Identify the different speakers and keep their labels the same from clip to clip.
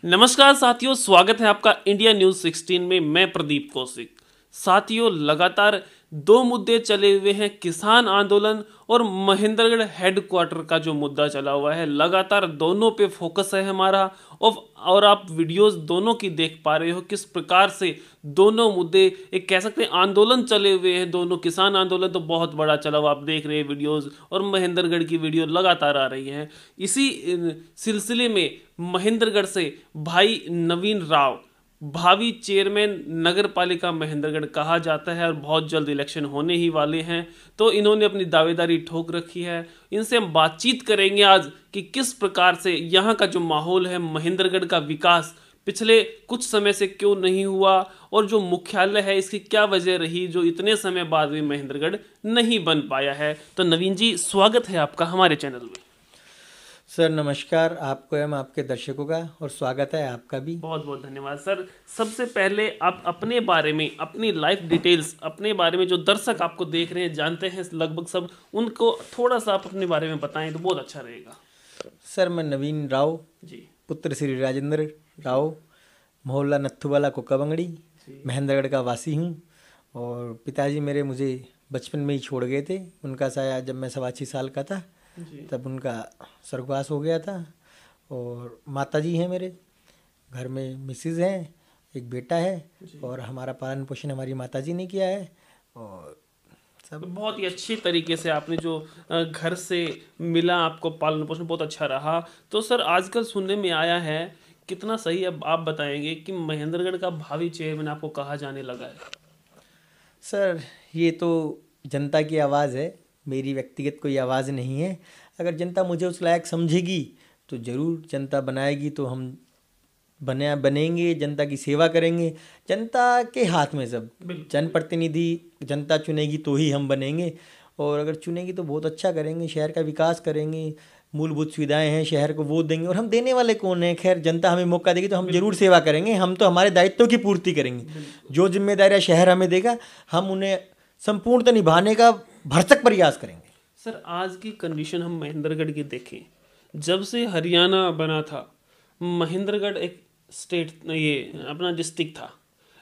Speaker 1: नमस्कार साथियों, स्वागत है आपका इंडिया न्यूज 16 में। मैं प्रदीप कौशिक। साथियों, लगातार दो मुद्दे चले हुए हैं, किसान आंदोलन और महेंद्रगढ़ हेडक्वार्टर का जो मुद्दा चला हुआ है। लगातार दोनों पे फोकस है हमारा। और आप वीडियोस दोनों की देख पा रहे हो किस प्रकार से दोनों मुद्दे, एक कह सकते हैं आंदोलन चले हुए हैं दोनों। किसान आंदोलन तो बहुत बड़ा चला हुआ, आप देख रहे हैं वीडियोस, और महेंद्रगढ़ की वीडियो लगातार आ रही हैं। इसी सिलसिले में महेंद्रगढ़ से भाई नवीन राव, भावी चेयरमैन नगर पालिका महेंद्रगढ़ कहा जाता है, और बहुत जल्द इलेक्शन होने ही वाले हैं, तो इन्होंने अपनी दावेदारी ठोक रखी है। इनसे हम बातचीत करेंगे आज कि किस प्रकार से यहाँ का जो माहौल है, महेंद्रगढ़ का विकास पिछले कुछ समय से क्यों नहीं हुआ, और जो मुख्यालय है इसकी क्या वजह रही जो इतने समय बाद भी महेंद्रगढ़ नहीं बन पाया है। तो नवीन जी, स्वागत है आपका हमारे चैनल में।
Speaker 2: सर नमस्कार आपको एवं आपके दर्शकों का, और स्वागत है आपका भी।
Speaker 1: बहुत बहुत धन्यवाद सर। सबसे पहले आप अपने बारे में, अपनी लाइफ डिटेल्स, अपने बारे में, जो दर्शक आपको देख रहे हैं जानते हैं लगभग सब, उनको थोड़ा सा आप अपने बारे में बताएं तो बहुत अच्छा रहेगा।
Speaker 2: सर मैं नवीन राव
Speaker 1: जी
Speaker 2: पुत्र श्री राजेंद्र राव, मोहल्ला नत्थुवाला कोकाबंगड़ी, महेंद्रगढ़ का वासी हूँ। और पिताजी मेरे मुझे बचपन में ही छोड़ गए थे। उनका साया जब मैं 6.25 साल का था तब उनका स्वर्गवास हो गया था। और माताजी हैं मेरे घर में, मिसेज हैं, एक बेटा है, और हमारा पालन पोषण हमारी माताजी ने किया है। और सब
Speaker 1: बहुत ही अच्छी तरीके से आपने जो घर से मिला, आपको पालन पोषण बहुत अच्छा रहा। तो सर आजकल सुनने में आया है, कितना सही अब आप बताएंगे, कि महेंद्रगढ़ का भावी चेयरमैन आपको कहा जाने लगा है।
Speaker 2: सर ये तो जनता की आवाज़ है, मेरी व्यक्तिगत कोई आवाज़ नहीं है। अगर जनता मुझे उस लायक समझेगी तो ज़रूर जनता बनाएगी, तो हम बनेंगे, जनता की सेवा करेंगे। जनता के हाथ में सब, जनप्रतिनिधि जनता चुनेगी तो ही हम बनेंगे। और अगर चुनेगी तो बहुत अच्छा करेंगे, शहर का विकास करेंगे, मूलभूत सुविधाएं हैं, शहर को वो देंगे। और हम देने वाले कौन हैं? खैर जनता हमें मौका देगी तो हम जरूर सेवा करेंगे। हम तो हमारे दायित्वों की पूर्ति करेंगे। जो जिम्मेदारियां शहर हमें देगा हम उन्हें संपूर्णतः निभाने का भरसक प्रयास करेंगे।
Speaker 1: सर आज की कंडीशन हम महेंद्रगढ़ की देखें, जब से हरियाणा बना था, महेंद्रगढ़ एक स्टेट, ये अपना डिस्ट्रिक्ट था,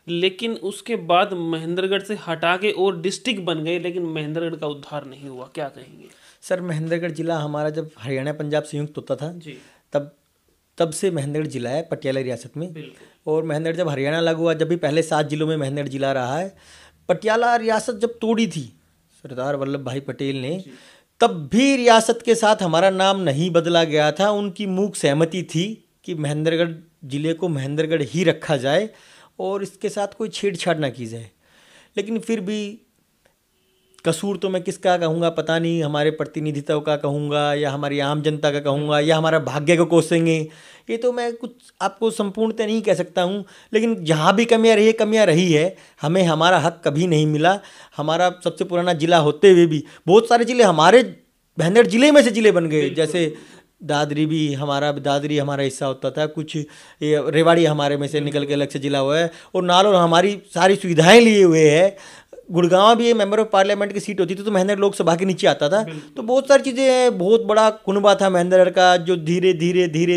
Speaker 1: लेकिन उसके बाद महेंद्रगढ़ से हटा के और डिस्ट्रिक्ट बन गए, लेकिन महेंद्रगढ़ का उद्धार नहीं हुआ। क्या कहेंगे
Speaker 2: सर महेंद्रगढ़ जिला हमारा जब हरियाणा पंजाब संयुक्त होता था
Speaker 1: जी?
Speaker 2: तब से महेंद्रगढ़ जिला है पटियाला रियासत में।
Speaker 1: बिल्कुल।
Speaker 2: और महेंद्रगढ़ जब हरियाणा लागू हुआ, जब भी पहले 7 जिलों में महेंद्रगढ़ जिला रहा है। पटियाला रियासत जब तोड़ी थी सरदार वल्लभ भाई पटेल ने, तब भी रियासत के साथ हमारा नाम नहीं बदला गया था। उनकी मूक सहमति थी कि महेंद्रगढ़ जिले को महेंद्रगढ़ ही रखा जाए और इसके साथ कोई छेड़छाड़ ना की जाए। लेकिन फिर भी कसूर तो मैं किसका कहूँगा पता नहीं, हमारे प्रतिनिधित्व का कहूँगा, या हमारी आम जनता का कहूँगा, या हमारा भाग्य को कोसेंगे, ये तो मैं कुछ आपको संपूर्णतः नहीं कह सकता हूँ। लेकिन जहाँ भी कमियाँ रही है, हमें हमारा हक कभी नहीं मिला। हमारा सबसे पुराना जिला होते हुए भी बहुत सारे जिले हमारे महेंद्रगढ़ जिले में से जिले बन गए। जैसे दादरी हमारा हिस्सा होता था, कुछ ये रेवाड़ी हमारे में से निकल के अलग से जिला हुआ है, और नालौर हमारी सारी सुविधाएं लिए हुए है। गुड़गांव भी मेंबर ऑफ पार्लियामेंट की सीट होती थी तो महेंद्रगढ़ लोकसभा के नीचे आता था। तो बहुत सारी चीज़ें हैं, बहुत बड़ा कुनबा था महेंद्रगढ़ का, जो धीरे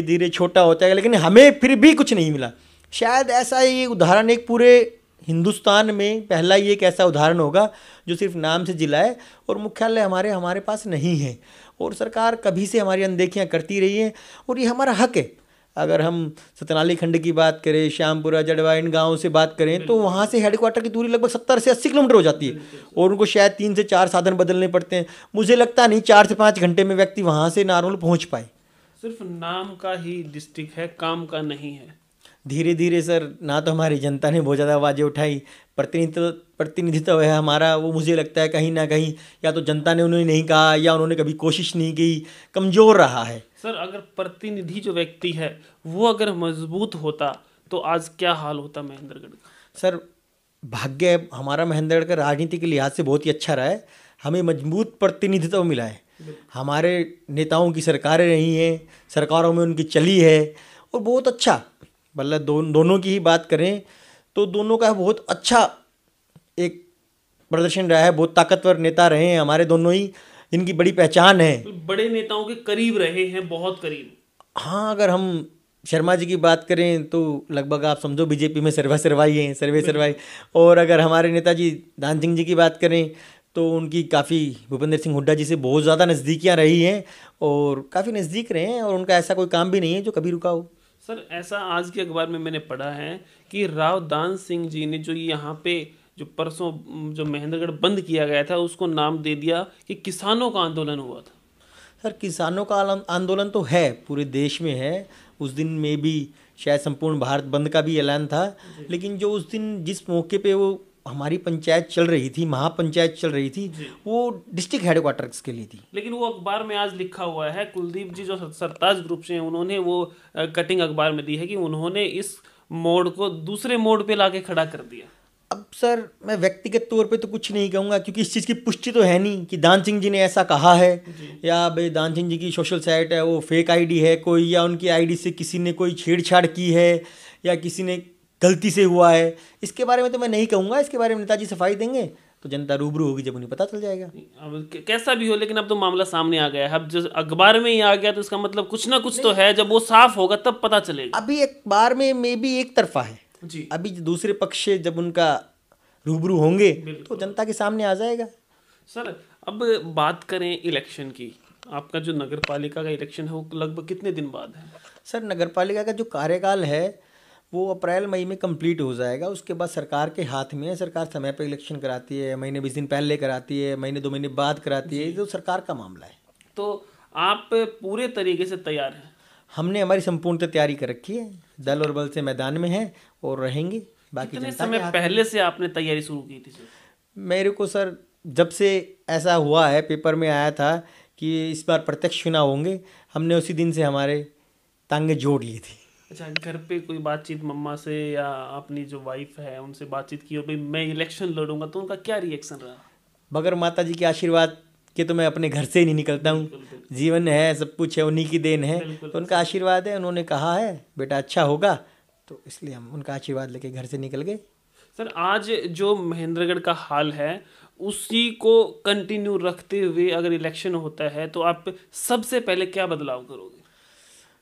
Speaker 2: धीरे छोटा होता है, लेकिन हमें फिर भी कुछ नहीं मिला। शायद ऐसा ये उदाहरण एक पूरे हिंदुस्तान में पहला ही एक ऐसा उदाहरण होगा जो सिर्फ नाम से जिला है और मुख्यालय हमारे पास नहीं है। और सरकार कभी से हमारी अनदेखियाँ करती रही है, और ये हमारा हक है। अगर हम सतनाली खंड की बात करें, श्यामपुरा, जड़वा, इन गाँव से बात करें, तो वहाँ से हेडक्वार्टर की दूरी लगभग 70 से 80 किलोमीटर हो जाती है, और उनको शायद 3 से 4 साधन बदलने पड़ते हैं। मुझे लगता नहीं 4 से 5 घंटे में व्यक्ति वहाँ से नारनौल पहुँच पाए।
Speaker 1: सिर्फ नाम का ही डिस्ट्रिक्ट है, काम का नहीं है।
Speaker 2: धीरे धीरे सर, ना तो हमारी जनता ने बहुत ज़्यादा आवाज़ें उठाई, प्रतिनिधित्व है हमारा, वो मुझे लगता है कहीं ना कहीं या तो जनता ने उन्हें नहीं कहा, या उन्होंने कभी कोशिश नहीं की, कमज़ोर रहा है।
Speaker 1: सर अगर प्रतिनिधि जो व्यक्ति है वो अगर मजबूत होता तो आज क्या हाल होता महेंद्रगढ़ का?
Speaker 2: सर भाग्य हमारा महेंद्रगढ़ का राजनीति के लिहाज से बहुत ही अच्छा रहा है। हमें मजबूत प्रतिनिधित्व मिला है, हमारे नेताओं की सरकारें रही हैं, सरकारों में उनकी चली है, और बहुत अच्छा, मतलब दोनों की ही बात करें तो दोनों का बहुत अच्छा एक प्रदर्शन रहा है। बहुत ताकतवर नेता रहे हैं हमारे दोनों ही, इनकी बड़ी पहचान है।
Speaker 1: बड़े नेताओं के करीब रहे हैं, बहुत करीब।
Speaker 2: हाँ, अगर हम शर्मा जी की बात करें तो लगभग आप समझो बीजेपी में सर्वाई हैं, सर्वाई। और अगर हमारे नेताजी दान सिंह जी की बात करें तो उनकी काफ़ी भूपेंद्र सिंह हुड्डा जी से बहुत ज़्यादा नज़दीकियाँ रही हैं और काफ़ी नज़दीक रहे हैं, और उनका ऐसा कोई काम भी नहीं है जो कभी रुका हो।
Speaker 1: सर ऐसा आज के अखबार में मैंने पढ़ा है कि राव दान सिंह जी ने जो यहाँ पे जो परसों जो महेंद्रगढ़ बंद किया गया था उसको नाम दे दिया कि किसानों का आंदोलन हुआ था।
Speaker 2: सर किसानों का आंदोलन तो है, पूरे देश में है। उस दिन में भी शायद संपूर्ण भारत बंद का भी ऐलान था, लेकिन जो उस दिन जिस मौके पे वो हमारी पंचायत चल रही थी, महापंचायत चल रही थी, वो डिस्ट्रिक्ट हेडक्वार्टर्स के लिए थी।
Speaker 1: लेकिन वो अखबार में आज लिखा हुआ है, कुलदीप जी जो सरताज ग्रुप से हैं उन्होंने वो कटिंग अखबार में दी है कि उन्होंने इस मोड़ को दूसरे मोड़ पे लाके खड़ा कर दिया।
Speaker 2: अब सर मैं व्यक्तिगत तौर पे तो कुछ नहीं कहूँगा, क्योंकि इस चीज़ की पुष्टि तो है नहीं कि दान सिंह जी ने ऐसा कहा है, या भाई दान सिंह जी की सोशल साइट है वो फेक आईडी है कोई, या उनकी आईडी से किसी ने कोई छेड़छाड़ की है, या किसी ने गलती से हुआ है। इसके बारे में तो मैं नहीं कहूँगा, इसके बारे में नेताजी सफाई देंगे तो जनता रूबरू होगी, जब उन्हें पता चल जाएगा।
Speaker 1: अब कैसा भी हो, लेकिन अब तो मामला सामने आ गया है। अब जो अखबार में ही आ गया तो इसका मतलब कुछ ना कुछ तो है, जब वो साफ होगा तब पता चलेगा।
Speaker 2: अभी अखबार में भी एक तरफा है
Speaker 1: जी।
Speaker 2: अभी दूसरे पक्ष से जब उनका रूबरू होंगे तो जनता के सामने आ जाएगा।
Speaker 1: सर अब बात करें इलेक्शन की, आपका जो नगर पालिका का इलेक्शन है वो लगभग कितने दिन बाद है?
Speaker 2: सर नगर पालिका का जो कार्यकाल है वो अप्रैल मई में कंप्लीट हो जाएगा। उसके बाद सरकार के हाथ में है, सरकार समय पर इलेक्शन कराती है, महीने 20 दिन पहले कराती है, महीने 2 महीने बाद कराती है, तो सरकार का मामला है।
Speaker 1: तो आप पूरे तरीके से तैयार हैं?
Speaker 2: हमने हमारी संपूर्ण तैयारी कर रखी है, दल और बल से मैदान में है और रहेंगे। बाकी
Speaker 1: कितने समय पहले से आपने तैयारी शुरू की थी सर?
Speaker 2: मेरे को सर जब से ऐसा हुआ है, पेपर में आया था कि इस बार प्रत्यक्ष चुनाव होंगे, हमने उसी दिन से हमारे टांगे जोड़ ली थी।
Speaker 1: अच्छा, घर पे कोई बातचीत मम्मा से या अपनी जो वाइफ है उनसे बातचीत की हो भाई मैं इलेक्शन लड़ूंगा, तो उनका क्या रिएक्शन रहा?
Speaker 2: बगैर माता जी के आशीर्वाद के तो मैं अपने घर से ही नहीं निकलता हूँ। जीवन है, सब कुछ है, उन्हीं की देन है, तो उनका आशीर्वाद है। उन्होंने कहा है बेटा अच्छा होगा, तो इसलिए हम उनका आशीर्वाद लेके घर से निकल गए।
Speaker 1: सर आज जो महेंद्रगढ़ का हाल है उसी को कंटिन्यू रखते हुए अगर इलेक्शन होता है तो आप सबसे पहले क्या बदलाव करोगे?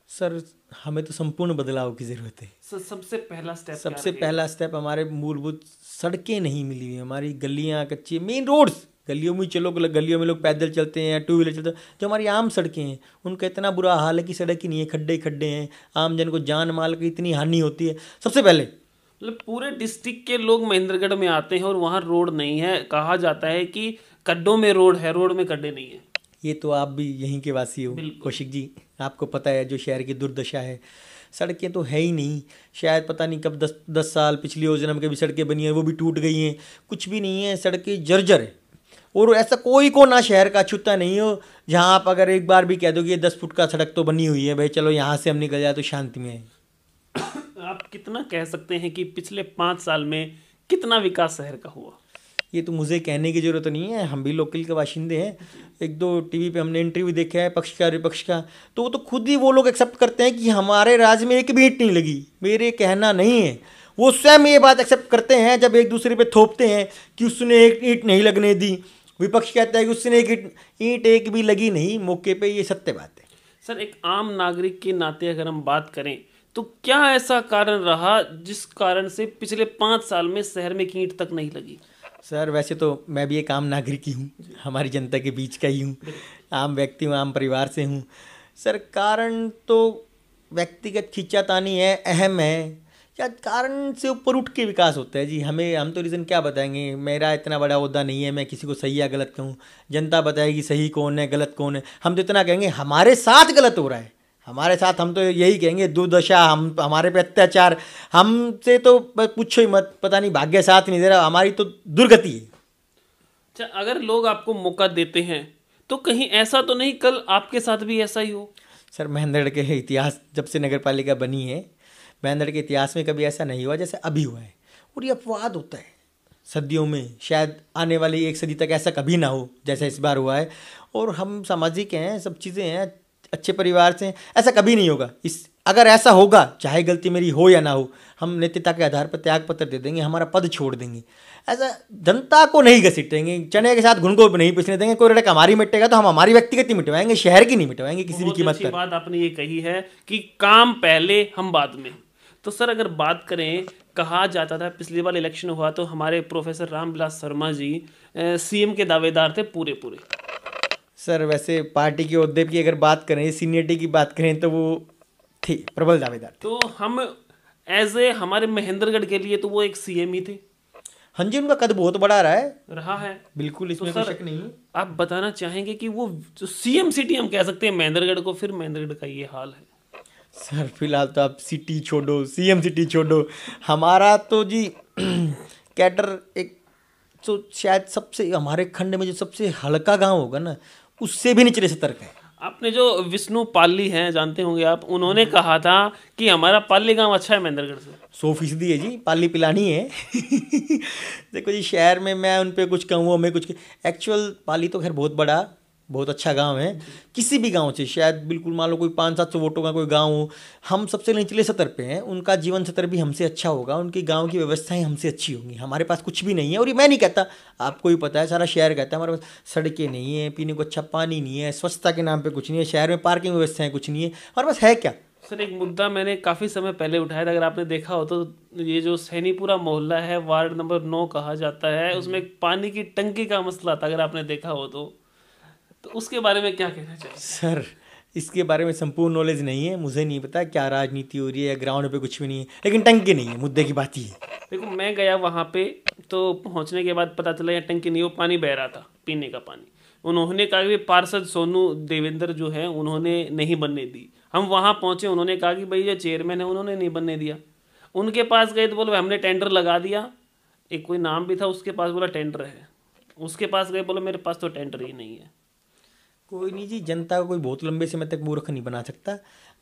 Speaker 2: सर हमें तो संपूर्ण बदलाव की ज़रूरत है।
Speaker 1: सर सबसे
Speaker 2: पहला स्टेप हमारे मूलभूत सड़कें नहीं मिली हुई, हमारी गलियाँ कच्ची, मेन रोड्स, गलियों में चलो, गलियों में लोग पैदल चलते हैं, टू व्हीलर चलते हैं, जो हमारी आम सड़कें हैं उनका इतना बुरा हाल है कि सड़क ही नहीं है, खड्डे खड्डे हैं, आम जन को जान माल की इतनी हानि होती है। सबसे पहले
Speaker 1: मतलब पूरे डिस्ट्रिक्ट के लोग महेंद्रगढ़ में आते हैं और वहाँ रोड नहीं है, कहा जाता है कि गड्ढों में रोड है, रोड में गड्ढे नहीं है।
Speaker 2: ये तो आप भी यहीं के वासी हो कौशिक जी, आपको पता है जो शहर की दुर्दशा है। सड़कें तो है ही नहीं, शायद पता नहीं कब 10 साल पिछली योजना में कभी सड़कें बनी है, वो भी टूट गई हैं, कुछ भी नहीं है, सड़कें जर्जर है। और ऐसा कोई कोना शहर का छूता नहीं हो जहाँ आप अगर एक बार भी कह दो कि ये 10 फुट का सड़क तो बनी हुई है, भाई चलो यहाँ से हम निकल जाए तो शांति में है।
Speaker 1: आप कितना कह सकते हैं कि पिछले 5 साल में कितना विकास शहर का हुआ?
Speaker 2: ये तो मुझे कहने की ज़रूरत नहीं है, हम भी लोकल के बाशिंदे हैं। 1-2 टीवी पे हमने इंटरव्यू देखा है पक्ष का विपक्ष का, तो वो तो खुद ही वो लोग एक्सेप्ट करते हैं कि हमारे राज्य में एक भी ईंट नहीं लगी। मेरे कहना नहीं है, वो स्वयं ये बात एक्सेप्ट करते हैं जब एक दूसरे पे थोपते हैं कि उसने एक ईंट नहीं लगने दी। विपक्ष कहता है कि उसने ईंट एक भी लगी नहीं मौके पे, ये सत्य बात है।
Speaker 1: सर एक आम नागरिक के नाते अगर हम बात करें तो क्या ऐसा कारण रहा जिस कारण से पिछले 5 साल में शहर में ईंट तक नहीं लगी?
Speaker 2: सर वैसे तो मैं भी एक आम नागरिक ही हूँ, हमारी जनता के बीच का ही हूँ, आम व्यक्ति हूँ, आम परिवार से हूँ। सर कारण तो व्यक्तिगत खींचातानी है, अहम है, या कारण से ऊपर उठ के विकास होता है जी। हम तो रीज़न क्या बताएंगे, मेरा इतना बड़ा ओहदा नहीं है मैं किसी को सही या गलत कहूँ, जनता बताएगी सही कौन है गलत कौन है। हम तो इतना कहेंगे हमारे साथ गलत हो रहा है, हमारे साथ, हम तो यही कहेंगे दुर्दशा, हमारे पे अत्याचार, हमसे तो पूछो ही मत, पता नहीं भाग्य साथ नहीं दे रहा, हमारी तो दुर्गति है।
Speaker 1: अच्छा अगर लोग आपको मौका देते हैं तो कहीं ऐसा तो नहीं कल आपके साथ भी ऐसा ही हो?
Speaker 2: सर महेंद्रगढ़ के इतिहास जब से नगर पालिका बनी है, महेंद्रगढ़ के इतिहास में कभी ऐसा नहीं हुआ जैसे अभी हुआ है। और ये अपवाद होता है सदियों में, शायद आने वाली 1 सदी तक ऐसा कभी ना हो जैसा इस बार हुआ है। और हम सामाजिक हैं, सब चीज़ें हैं, अच्छे परिवार से हैं, ऐसा कभी नहीं होगा। इस अगर ऐसा होगा, चाहे गलती मेरी हो या ना हो, हम नेतृत्व के आधार पर त्याग पत्र दे देंगे, हमारा पद छोड़ देंगे। ऐसा जनता को नहीं घसीटेंगे, चने के साथ घुन को नहीं पिसने देंगे। कोई रटक हमारी मिटेगा तो हम हमारी व्यक्तिगत ही मिटवाएंगे, शहर की नहीं मिटवाएंगे किसी भी कीमत पर।
Speaker 1: बात आपने ये कही है कि काम पहले हम बाद में। तो सर अगर बात करें, कहा जाता था पिछली बार इलेक्शन हुआ तो हमारे प्रोफेसर रामविलास शर्मा जी सीएम के दावेदार थे पूरे पूरे।
Speaker 2: सर वैसे पार्टी के ओहदे की अगर बात करें, सीनियरिटी की बात करें तो वो थे प्रबल दावेदार।
Speaker 1: तो हम एज ए हमारे महेंद्रगढ़ के लिए तो वो एक सीएम ही थे।
Speaker 2: हाँ जी, उनका कद बहुत बड़ा रहा है बिल्कुल, इसमें
Speaker 1: तो
Speaker 2: कोई शक नहीं है।
Speaker 1: आप बताना चाहेंगे कि वो जो सीएम सिटी हम कह सकते हैं महेंद्रगढ़ को, फिर महेंद्रगढ़ का ये हाल है।
Speaker 2: सर फिलहाल तो आप सिटी छोड़ो, सीएम सिटी छोड़ो, हमारा तो जी कैडर एक तो शायद सबसे हमारे खंड में जो सबसे हल्का गांव होगा ना, उससे भी निचले स्तर का है।
Speaker 1: आपने जो विष्णु पाली हैं जानते होंगे आप, उन्होंने कहा था कि हमारा पाली गांव अच्छा है महेंद्रगढ़ से।
Speaker 2: 100% है जी, पाली पिलानी है। देखो जी, शहर में मैं उन पे कुछ कहूँ, मैं कुछ एक्चुअल पाली तो खैर बहुत बड़ा बहुत अच्छा गांव है। किसी भी गांव से शायद बिल्कुल मान लो कोई 500-700 वोटों का कोई गांव हो, हम सबसे निचले स्तर पे हैं, उनका जीवन स्तर भी हमसे अच्छा होगा, उनकी गांव की व्यवस्थाएं हमसे अच्छी होंगी। हमारे पास कुछ भी नहीं है, और ये मैं नहीं कहता, आपको भी पता है, सारा शहर कहता है हमारे पास सड़कें नहीं है, पीने को अच्छा पानी नहीं है, स्वच्छता के नाम पर कुछ नहीं है, शहर में पार्किंग व्यवस्थाएँ कुछ नहीं है, हमारे पास है क्या?
Speaker 1: सर एक मुद्दा मैंने काफ़ी समय पहले उठाया था, अगर आपने देखा हो तो, ये जो सैनीपुरा मोहल्ला है, वार्ड नंबर 9 कहा जाता है, उसमें एक पानी की टंकी का मसला था, अगर आपने देखा हो तो उसके बारे में क्या कहना चाहिए?
Speaker 2: सर इसके बारे में संपूर्ण नॉलेज नहीं है, मुझे नहीं पता क्या राजनीति हो रही है, ग्राउंड पे कुछ भी नहीं है, लेकिन टंकी नहीं है, मुद्दे की बात ही है।
Speaker 1: देखो मैं गया वहाँ पे, तो पहुँचने के बाद पता चला ये टंकी नहीं, वो पानी बह रहा था, पीने का पानी। उन्होंने कहा कि पार्षद सोनू देवेंद्र जो है उन्होंने नहीं बनने दी। हम वहाँ पहुँचे, उन्होंने कहा कि भाई ये चेयरमैन है, उन्होंने नहीं बनने दिया। उनके पास गए तो बोले हमने टेंडर लगा दिया, एक कोई नाम भी था उसके पास, बोला टेंडर है। उसके पास गए, बोले मेरे पास तो टेंडर ही नहीं है।
Speaker 2: कोई नहीं जी, जनता को कोई बहुत लंबे समय तक मूर्ख नहीं बना सकता,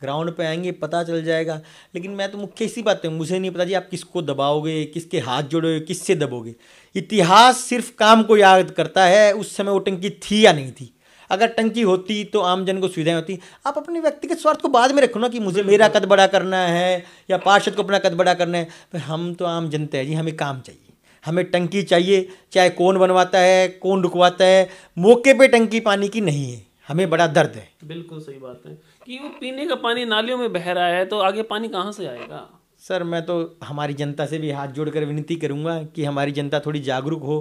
Speaker 2: ग्राउंड पे आएंगे पता चल जाएगा। लेकिन मैं तो मुख्य इसी बात है, मुझे नहीं पता जी आप किसको दबाओगे, किसके हाथ जोड़ोगे, किससे दबोगे। इतिहास सिर्फ काम को याद करता है, उस समय वो टंकी थी या नहीं थी। अगर टंकी होती तो आम जन को सुविधाएं होती। आप अपने व्यक्तिगत स्वार्थ को बाद में रखो ना, कि मुझे मेरा कद बड़ा करना है या पार्षद को अपना कद बड़ा करना है। पर हम तो आम जनता है जी, हमें काम चाहिए, हमें टंकी चाहिए, चाहे कौन बनवाता है, कौन रुकवाता है, मौके पे टंकी पानी की नहीं है, हमें बड़ा दर्द है।
Speaker 1: बिल्कुल सही बात है कि वो पीने का पानी नालियों में बह रहा है, तो आगे पानी कहाँ से आएगा?
Speaker 2: सर मैं तो हमारी जनता से भी हाथ जोड़कर विनती करूंगा कि हमारी जनता थोड़ी जागरूक हो।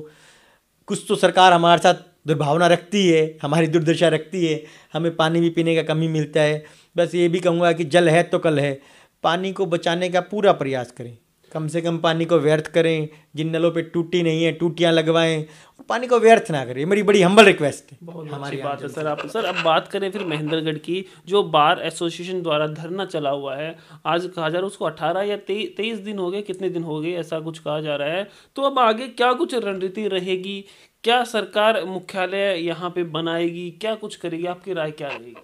Speaker 2: कुछ तो सरकार हमारे साथ दुर्भावना रखती है, हमारी दुर्दशा रखती है, हमें पानी भी पीने का कमी मिलता है। बस ये भी कहूँगा कि जल है तो कल है, पानी को बचाने का पूरा प्रयास करें, कम से कम पानी को व्यर्थ करें। जिन नलों पे टूटी नहीं है टूटियाँ लगवाएं, और पानी को व्यर्थ ना करें, मेरी बड़ी हम्बल रिक्वेस्ट है।
Speaker 1: बहुत अच्छी बात है सर। आप सर अब बात करें फिर महेंद्रगढ़ की, जो बार एसोसिएशन द्वारा धरना चला हुआ है, आज कहा जा रहा है उसको 18 या 23 दिन हो गए, कितने दिन हो गए ऐसा कुछ कहा जा रहा है। तो अब आगे क्या कुछ रणनीति रहेगी? क्या सरकार मुख्यालय यहाँ पे बनाएगी, क्या कुछ करेगी? आपकी राय क्या रहेगी?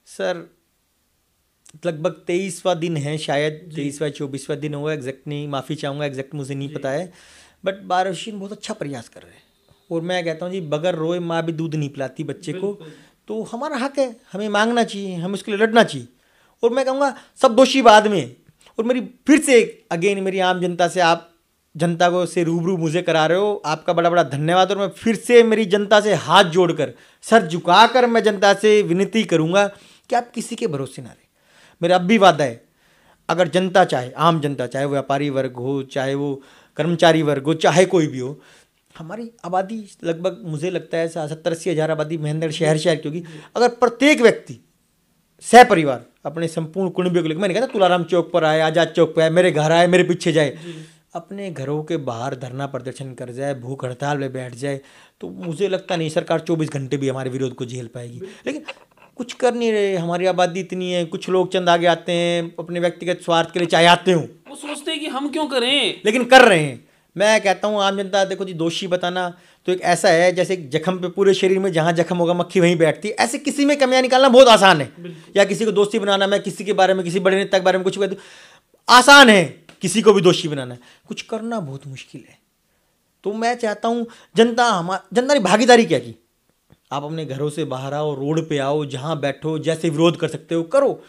Speaker 2: सर लगभग 23वां दिन है, शायद 23वां 24वां दिन होगा, एग्जैक्ट नहीं, माफ़ी चाहूँगा, एग्जैक्ट मुझे नहीं पता है। बट बार एसोसिएशन बहुत अच्छा प्रयास कर रहे हैं, और मैं कहता हूँ जी, बगैर रोए माँ भी दूध नहीं पिलाती बच्चे को। तो हमारा हक है, हमें मांगना चाहिए, हमें उसके लिए लड़ना चाहिए। और मैं कहूँगा सब दोषी बाद में। और मेरी फिर से अगेन मेरी आम जनता से, आप जनता को से रूबरू मुझे करा रहे हो, आपका बड़ा बड़ा धन्यवाद। और मैं फिर से मेरी जनता से हाथ जोड़कर, सर झुकाकर मैं जनता से विनती करूँगा कि आप किसी के भरोसे ना रहें। मेरा अब भी वादा है, अगर जनता चाहे, आम जनता चाहे वो व्यापारी वर्ग हो, चाहे वो कर्मचारी वर्ग हो, चाहे कोई भी हो, हमारी आबादी लगभग मुझे लगता है 70-80 हज़ार आबादी महेंद्र शहर की होगी। अगर प्रत्येक व्यक्ति सहपरिवार अपने संपूर्ण कुटुंबियों को लेकर, मैंने कहा तुलाराम चौक पर आए, आज़ाद चौक पर आए, मेरे घर आए, मेरे पीछे जाए, अपने घरों के बाहर धरना प्रदर्शन कर जाए, भूख हड़ताल में बैठ जाए, तो मुझे लगता नहीं सरकार 24 घंटे भी हमारे विरोध को झेल पाएगी। लेकिन कुछ कर नहीं रहे, हमारी आबादी इतनी है, कुछ लोग चंद आगे आते हैं अपने व्यक्तिगत स्वार्थ के लिए, चाहे आते हों,
Speaker 1: वो सोचते हैं कि हम क्यों करें,
Speaker 2: लेकिन कर रहे हैं। मैं कहता हूँ आम जनता, देखो जी, दोषी बताना तो एक ऐसा है जैसे जख्म पे पूरे शरीर में जहाँ जख्म होगा मक्खी वहीं बैठती है, ऐसे किसी में कमियां निकालना बहुत आसान है। या किसी को दोषी बनाना, मैं किसी के बारे में, किसी बड़े नेता के बारे में कुछ कहता हूं, आसान है किसी को भी दोषी बनाना, कुछ करना बहुत मुश्किल है। तो मैं चाहता हूँ जनता ने भागीदारी क्या की, आप अपने घरों से बाहर आओ, रोड पे आओ, जहाँ बैठो, जैसे विरोध कर सकते हो करो।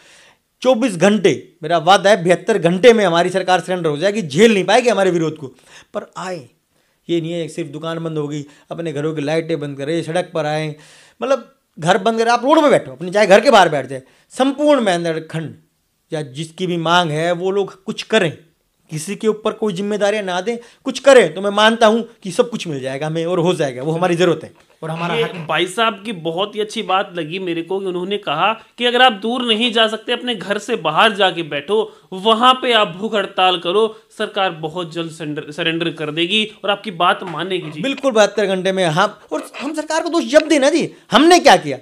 Speaker 2: 24 घंटे, मेरा वादा है 72 घंटे में हमारी सरकार सरेंडर हो जाएगी, झेल नहीं पाएगी हमारे विरोध को। पर आए, ये नहीं है सिर्फ दुकान बंद हो गई, अपने घरों की लाइटें बंद करें, सड़क पर आए, मतलब घर बंद करें, आप रोड में बैठो, अपने चाहे घर के बाहर बैठ जाए, संपूर्ण महेंद्र खंड या जिसकी भी मांग है वो लोग कुछ करें, किसी के ऊपर कोई जिम्मेदारियां ना दें, कुछ करें, तो मैं मानता हूं कि सब कुछ मिल जाएगा हमें और हो जाएगा, वो हमारी जरूरत है और हमारा हक है।
Speaker 1: भाई साहब की बहुत ही अच्छी बात लगी मेरे को कि उन्होंने कहा कि अगर आप दूर नहीं जा सकते, अपने घर से बाहर जाके बैठो, वहां पे आप भूख हड़ताल करो, सरकार बहुत जल्द सरेंडर कर देगी और आपकी बात मानेगी जी।
Speaker 2: बिल्कुल 72 घंटे में। हम सरकार को दोष जब देना जी, हमने क्या किया,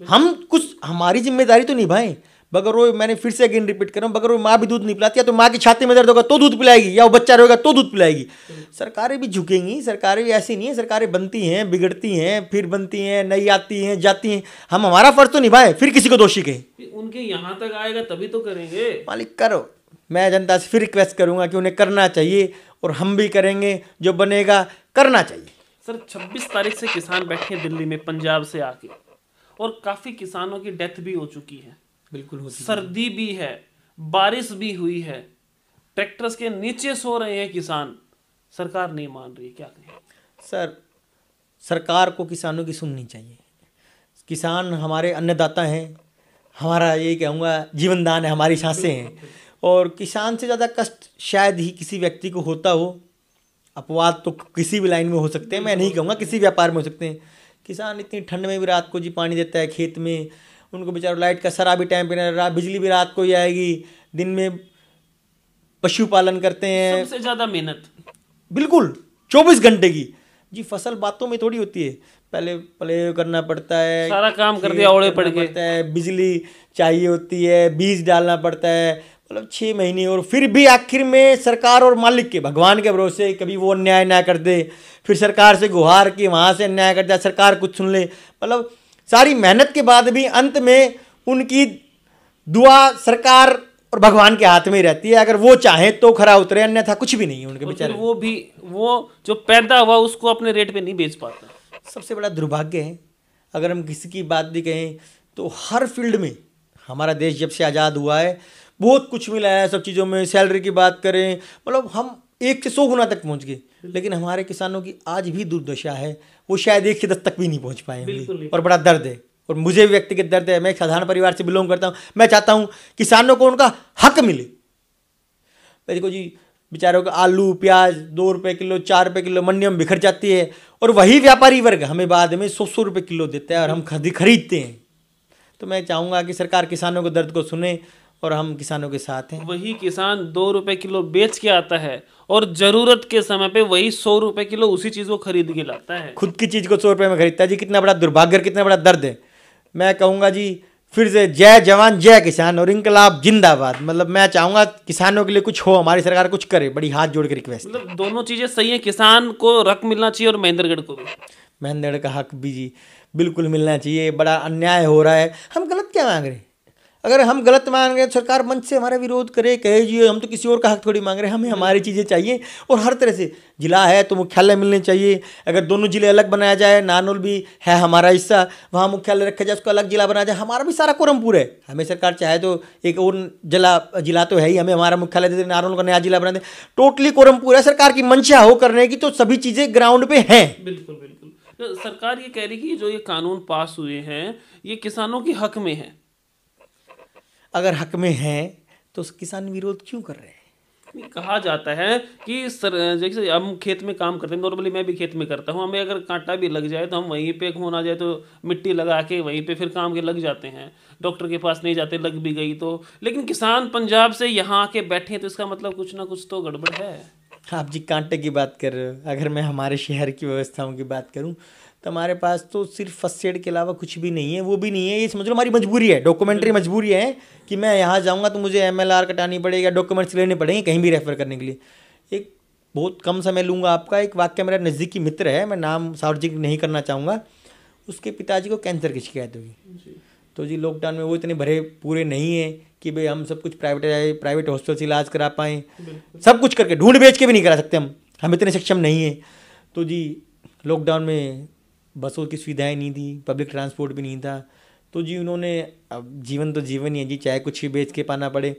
Speaker 2: हम कुछ हमारी जिम्मेदारी तो निभाएं। बगर वो, मैंने फिर से अगेन रिपीट कर रहा हूँ, बगर वो माँ भी दूध नहीं पिलाती है तो माँ की छाती में दर्द होगा तो दूध पिलाएगी, या वो बच्चा रहेगा तो दूध पिलाएगी। सरकारें भी झुकेंगी, सरकारें भी ऐसी नहीं है, सरकारें बनती हैं, बिगड़ती हैं, फिर बनती हैं, नई आती हैं, जाती हैं। हम हमारा फर्ज तो निभाएं, फिर किसी को दोषी कहें।
Speaker 1: उनके यहाँ तक आएगा तभी तो करेंगे।
Speaker 2: मालिक करो, मैं जनता से फिर रिक्वेस्ट करूंगा कि उन्हें करना चाहिए और हम भी करेंगे, जो बनेगा करना चाहिए।
Speaker 1: सर 26 तारीख से किसान बैठे हैं दिल्ली में पंजाब से आके, और काफी किसानों की डेथ भी हो चुकी है।
Speaker 2: बिल्कुल होती
Speaker 1: सर्दी भी है, बारिश भी हुई है, ट्रैक्टर्स के नीचे सो रहे हैं किसान, सरकार नहीं मान रही, क्या कहें?
Speaker 2: सर, सरकार को किसानों की सुननी चाहिए। किसान हमारे अन्नदाता हैं, हमारा यही कहूँगा जीवनदान है, हमारी सांसें हैं, और किसान से ज़्यादा कष्ट शायद ही किसी व्यक्ति को होता हो। अपवाद तो किसी भी लाइन में हो सकते हैं, मैं नहीं कहूँगा किसी व्यापार में हो सकते हैं। किसान इतनी ठंड में भी रात को जी पानी देता है खेत में, उनको बेचारा लाइट का सरा भी टाइम पे नहीं रहा, बिजली भी रात को ही आएगी, दिन में पशुपालन करते हैं,
Speaker 1: सबसे ज्यादा मेहनत
Speaker 2: बिल्कुल 24 घंटे की जी। फसल बातों में थोड़ी होती है, पहले प्ले करना पड़ता है,
Speaker 1: सारा काम कर दिया ओढ़े पड़ के,
Speaker 2: बिजली चाहिए होती है, बीज डालना पड़ता है, मतलब 6 महीने, और फिर भी आखिर में सरकार और मालिक के, भगवान के भरोसे, कभी वो अन्याय ना कर दे, फिर सरकार से गुहार की वहाँ से अन्याय कर दे, सरकार कुछ सुन ले, मतलब सारी मेहनत के बाद भी अंत में उनकी दुआ सरकार और भगवान के हाथ में ही रहती है। अगर वो चाहे तो खरा उतरे, अन्यथा कुछ भी नहीं है उनके बेचारे।
Speaker 1: वो जो पैदा हुआ उसको अपने रेट पे नहीं बेच पाता।
Speaker 2: सबसे बड़ा दुर्भाग्य है, अगर हम किसी की बात भी कहें तो हर फील्ड में हमारा देश जब से आज़ाद हुआ है बहुत कुछ मिला है, सब चीज़ों में। सैलरी की बात करें, मतलब हम 1 से 100 गुना तक पहुंच गए, लेकिन हमारे किसानों की आज भी दुर्दशा है, वो शायद 1 से 10 तक भी नहीं पहुंच पाएंगे, और बड़ा दर्द है। और मुझे भी व्यक्तिगत दर्द है, मैं एक साधारण परिवार से बिलोंग करता हूँ, मैं चाहता हूँ किसानों को उनका हक मिले। देखो जी, बेचारों को आलू प्याज 2 रुपये किलो 4 रुपये किलो मंडियों में बिखर जाती है, और वही व्यापारी वर्ग हमें बाद में 100 रुपये किलो देता है और हम खरीदते हैं। तो मैं चाहूँगा कि सरकार किसानों के दर्द को सुने और हम किसानों के साथ हैं।
Speaker 1: वही किसान 2 रुपये किलो बेच के आता है और जरूरत के समय पे वही 100 रुपये किलो उसी चीज़ को खरीद के लाता है,
Speaker 2: खुद की चीज़ को 100 रुपये में खरीदता है जी। कितना बड़ा दुर्भाग्य, कितना बड़ा दर्द है। मैं कहूँगा जी फिर से जय जवान जय किसान और इनकलाब जिंदाबाद। मतलब मैं चाहूँगा किसानों के लिए कुछ हो, हमारी सरकार कुछ करे, बड़ी हाथ जोड़ के रिक्वेस्ट।
Speaker 1: मतलब दोनों चीज़ें सही है, किसान को हक मिलना चाहिए और महेंद्रगढ़ को भी,
Speaker 2: महेंद्रगढ़ का हक भी जी बिल्कुल मिलना चाहिए। बड़ा अन्याय हो रहा है, हम गलत क्या मांग रहे हैं? अगर हम गलत मांग रहे हैं, सरकार मंच से हमारा विरोध करे, कहे जी हम तो किसी और का हक थोड़ी मांग रहे हैं, हमें हमारी चीज़ें चाहिए। और हर तरह से जिला है तो मुख्यालय मिलने चाहिए। अगर दोनों जिले अलग बनाया जाए, नानोल भी है हमारा हिस्सा, वहाँ मुख्यालय रखा जाए, उसको अलग जिला बनाया जाए, हमारा भी सारा कोरम पूरा है। हमें सरकार चाहे तो एक और जिला तो है ही, हमें हमारा मुख्यालय दे दे, नानोल का नया जिला बना दे, टोटली कोरम पूरा है। सरकार की मंशा हो करने की, तो सभी चीज़ें ग्राउंड पे हैं।
Speaker 1: बिल्कुल बिल्कुल। तो सरकार ये कह रही कि जो ये कानून पास हुए हैं ये किसानों के हक में है।
Speaker 2: अगर हक में हैं तो किसान विरोध क्यों कर रहे हैं?
Speaker 1: कहा जाता है कि जैसे हम खेत में काम करते हैं, नॉर्मली मैं भी खेत में करता हूँ, हमें अगर कांटा भी लग जाए तो हम वहीं पे खून आ जाए तो मिट्टी लगा के वहीं पे फिर काम के लग जाते हैं, डॉक्टर के पास नहीं जाते, लग भी गई तो। लेकिन किसान पंजाब से यहाँ आके बैठे हैं तो इसका मतलब कुछ ना कुछ तो गड़बड़ है।
Speaker 2: आप जी कांटे की बात कर रहे हो, अगर मैं हमारे शहर की व्यवस्थाओं की बात करूं तो हमारे पास तो सिर्फ फर्स्ट एड के अलावा कुछ भी नहीं है। वो भी नहीं है, ये समझ लो हमारी मजबूरी है, डॉक्यूमेंट्री मजबूरी है कि मैं यहाँ जाऊँगा तो मुझे MLR कटानी पड़ेगी, डॉक्यूमेंट्स लेने पड़ेंगे कहीं भी रेफर करने के लिए। एक बहुत कम समय लूँगा आपका, एक वाक्य मेरा नज़दीकी मित्र है, मैं नाम सार्वजनिक नहीं करना चाहूँगा, उसके पिताजी को कैंसर की शिकायत हुई। तो जी लॉकडाउन में वो इतने भरे पूरे नहीं है कि भाई हम सब कुछ प्राइवेट हॉस्पिटल से इलाज करा पाएँ, सब कुछ करके ढूंढ बेच के भी नहीं करा सकते हम इतने सक्षम नहीं हैं। तो जी लॉकडाउन में बसों की सुविधाएं नहीं थी, पब्लिक ट्रांसपोर्ट भी नहीं था, तो जी उन्होंने, अब जीवन तो जीवन ही है जी, चाहे कुछ भी बेच के पाना पड़े,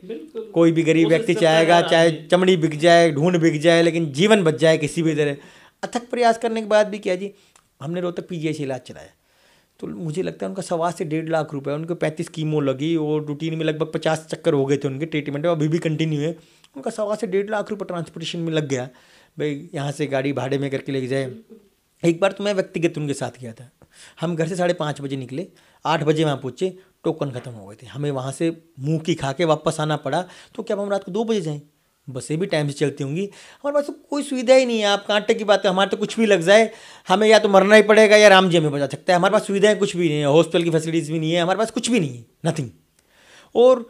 Speaker 2: कोई भी गरीब व्यक्ति चाहेगा चाहे चमड़ी बिक जाए, ढूंढ बिक जाए, लेकिन जीवन बच जाए किसी भी तरह। अथक प्रयास करने के बाद भी क्या जी, हमने रोहतक पीजीआई से इलाज चलाया, तो मुझे लगता है उनका 1.25 से 1.5 लाख रुपए, उनको 35 कीमो लगी और रूटीन में लगभग 50 चक्कर हो गए थे उनके ट्रीटमेंट में, अभी भी कंटिन्यू है। उनका 1.25 से 1.5 लाख रुपए ट्रांसपोर्टेशन में लग गया, भाई यहाँ से गाड़ी भाड़े में करके लेके जाए। एक बार तो मैं व्यक्तिगत उनके साथ गया था, हम घर से 5:30 बजे निकले, 8 बजे वहाँ पहुँचे, टोकन खत्म हो गए थे, हमें वहाँ से मुँह की खा के वापस आना पड़ा। तो क्या हम रात को 2 बजे जाएँ? बसें भी टाइम से चलती होंगी, हमारे पास तो कोई सुविधा ही नहीं है। आप कांटे की बात है, हमारे तो कुछ भी लग जाए, हमें या तो मरना ही पड़ेगा या राम जी हमें बचा सकता है। हमारे पास सुविधाएं कुछ भी नहीं है, हॉस्पिटल की फैसिलिटीज़ भी नहीं है, हमारे पास कुछ भी नहीं है, नथिंग। और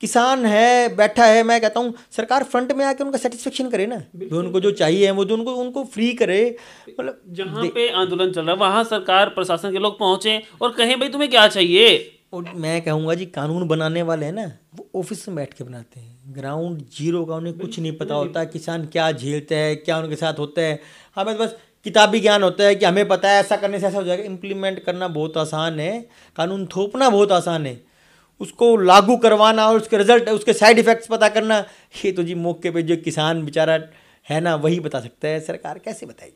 Speaker 2: किसान है बैठा है, मैं कहता हूँ सरकार फ्रंट में आकर उनका सेटिस्फेक्शन करे ना, जो उनको जो चाहिए वो जो उनको फ्री करे। मतलब
Speaker 1: जहाँ पे आंदोलन चल रहा है वहाँ सरकार प्रशासन के लोग पहुंचे और कहें भाई तुम्हें क्या चाहिए।
Speaker 2: और मैं कहूँगा जी, कानून बनाने वाले हैं ना, वो ऑफिस में बैठ के बनाते हैं, ग्राउंड जीरो का उन्हें कुछ नहीं पता होता किसान क्या झेलता है, क्या उनके साथ होता है। हमें बस किताबी ज्ञान होता है कि हमें पता है ऐसा करने से ऐसा हो जाएगा। इम्प्लीमेंट करना बहुत आसान है, कानून थोपना बहुत आसान है, उसको लागू करवाना और उसके रिजल्ट, उसके साइड इफ़ेक्ट्स पता करना, ये तो जी मौके पे जो किसान बेचारा है ना वही बता सकता है, सरकार कैसे बताएगी।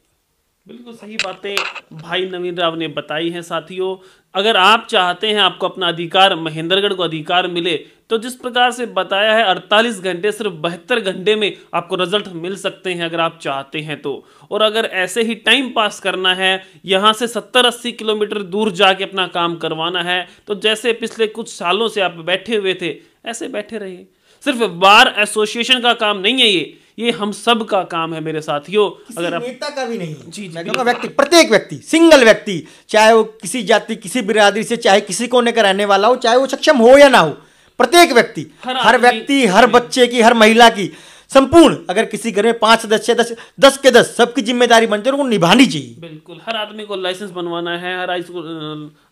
Speaker 1: बिल्कुल सही बातें भाई नवीन राव ने बताई हैं। साथियों, अगर आप चाहते हैं आपको अपना अधिकार, महेंद्रगढ़ को अधिकार मिले, तो जिस प्रकार से बताया है 48 घंटे, सिर्फ 72 घंटे में आपको रिजल्ट मिल सकते हैं अगर आप चाहते हैं तो। और अगर ऐसे ही टाइम पास करना है, यहाँ से 70-80 किलोमीटर दूर जाके अपना काम करवाना है, तो जैसे पिछले कुछ सालों से आप बैठे हुए थे ऐसे बैठे रहिए। सिर्फ बार एसोसिएशन का काम नहीं है ये हम सब का काम है मेरे साथियों।
Speaker 2: अगर आप नेता का भी नहीं, जी मैं कहूँगा व्यक्ति, प्रत्येक व्यक्ति, सिंगल व्यक्ति, चाहे वो किसी जाति किसी बिरादरी से, चाहे किसी कोने का रहने वाला हो, चाहे वो सक्षम हो या ना हो, प्रत्येक व्यक्ति, हर व्यक्ति, हर बच्चे की, हर महिला की, संपूर्ण, अगर किसी घर में 5 सदस्य 10 के 10 सबकी जिम्मेदारी बनती है, उनको निभानी चाहिए।
Speaker 1: बिल्कुल, हर आदमी को लाइसेंस बनवाना है, हर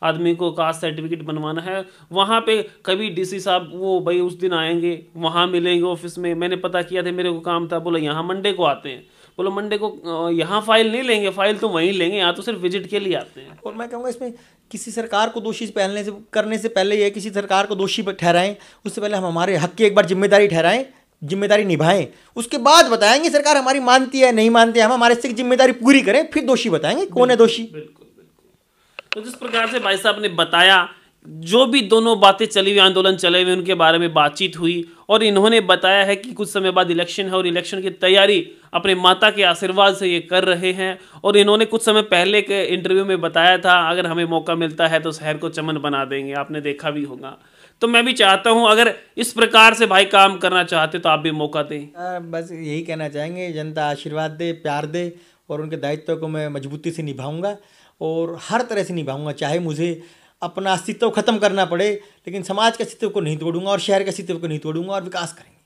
Speaker 1: आदमी को कास्ट सर्टिफिकेट बनवाना है। वहाँ पे कभी डीसी साहब वो भाई उस दिन आएंगे, वहाँ मिलेंगे ऑफिस में। मैंने पता किया था, मेरे को काम था, बोला यहाँ मंडे को आते हैं, बोलो मंडे को यहाँ फाइल नहीं लेंगे, फाइल तो वहीं लेंगे, यहाँ तो सिर्फ विजिट के लिए आते हैं।
Speaker 2: और मैं कहूँगा इसमें किसी सरकार को दोषी करने से पहले, ये किसी सरकार को दोषी ठहराएं, उससे पहले हम हमारे हक की एक बार जिम्मेदारी ठहराएं, जिम्मेदारी निभाएं, उसके बाद बताएंगे सरकार हमारी मानती है नहीं मानती है, हम हमारे से जिम्मेदारी पूरी करें, फिर दोषी बताएंगे कौन है दोषी।
Speaker 1: बिल्कुल बिल्कुल। तो जिस प्रकार से भाई साहब ने बताया, जो भी दोनों बातें चली हुई, आंदोलन चले हुए, उनके बारे में बातचीत हुई और इन्होंने बताया है कि कुछ समय बाद इलेक्शन है और इलेक्शन की तैयारी अपने माता के आशीर्वाद से ये कर रहे हैं। और इन्होंने कुछ समय पहले के इंटरव्यू में बताया था अगर हमें मौका मिलता है तो शहर को चमन बना देंगे, आपने देखा भी होगा। तो मैं भी चाहता हूं अगर इस प्रकार से भाई काम करना चाहते तो आप भी मौका दें।
Speaker 2: बस यही कहना चाहेंगे, जनता आशीर्वाद दे, प्यार दे और उनके दायित्व को मैं मजबूती से निभाऊंगा और हर तरह से निभाऊंगा, चाहे मुझे अपना अस्तित्व खत्म करना पड़े, लेकिन समाज के अस्तित्व को नहीं तोड़ूंगा और शहर के अस्तित्व को नहीं तोड़ूंगा और विकास करेंगे।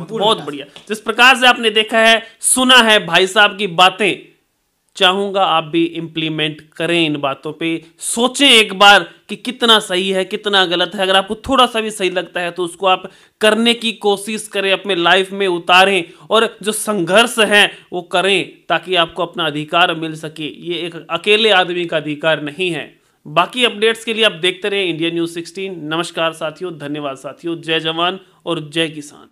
Speaker 1: बहुत बढ़िया। जिस प्रकार से आपने देखा है, सुना है भाई साहब की बातें, चाहूंगा आप भी इम्प्लीमेंट करें इन बातों पे, सोचें एक बार कि कितना सही है कितना गलत है। अगर आपको थोड़ा सा भी सही लगता है तो उसको आप करने की कोशिश करें, अपने लाइफ में उतारें और जो संघर्ष है वो करें ताकि आपको अपना अधिकार मिल सके। ये एक अकेले आदमी का अधिकार नहीं है। बाकी अपडेट्स के लिए आप देखते रहे इंडिया न्यूज़ 16। नमस्कार साथियों, धन्यवाद साथियों, जय जवान और जय किसान।